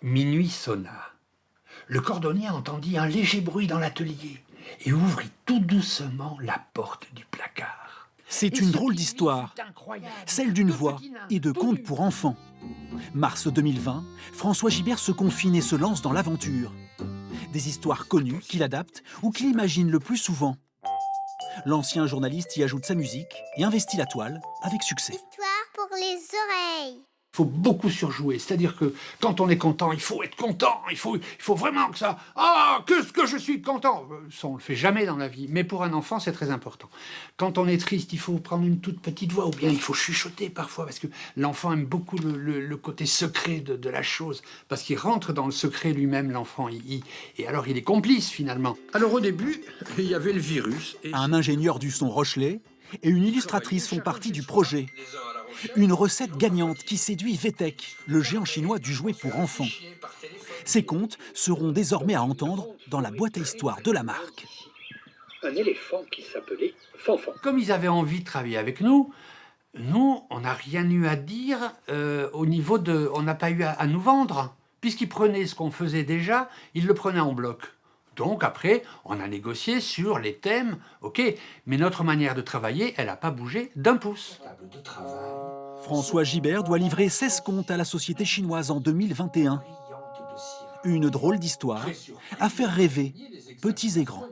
Minuit sonna. Le cordonnier entendit un léger bruit dans l'atelier et ouvrit tout doucement la porte du placard. C'est une drôle d'histoire, celle d'une voix et de contes pour enfants. Mars 2020, François Gibert se confine et se lance dans l'aventure. Des histoires connues qu'il adapte ou qu'il imagine le plus souvent. L'ancien journaliste y ajoute sa musique et investit la toile avec succès. Histoire pour les oreilles. Il faut beaucoup surjouer, c'est-à-dire que quand on est content, il faut être content, il faut vraiment que ça... Ah, qu'est-ce que je suis content! Ça, on ne le fait jamais dans la vie, mais pour un enfant, c'est très important. Quand on est triste, il faut prendre une toute petite voix, ou bien il faut chuchoter parfois, parce que l'enfant aime beaucoup le côté secret de la chose, parce qu'il rentre dans le secret lui-même, l'enfant, et alors il est complice, finalement. Alors au début, il y avait le virus... Un ingénieur du son Rochelet et une illustratrice font partie du projet. Une recette gagnante qui séduit Vetek, le géant chinois du jouet pour enfants. Ces contes seront désormais à entendre dans la boîte à histoire de la marque. Un éléphant qui s'appelait Fanfan. Comme ils avaient envie de travailler avec nous, on n'a rien eu à dire au niveau de... On n'a pas eu à nous vendre. Puisqu'ils prenaient ce qu'on faisait déjà, ils le prenaient en bloc. Donc après, on a négocié sur les thèmes, ok, mais notre manière de travailler, elle n'a pas bougé d'un pouce. François Gibert doit livrer 16 contes à la société chinoise en 2021. Une drôle d'histoire à faire rêver petits et grands.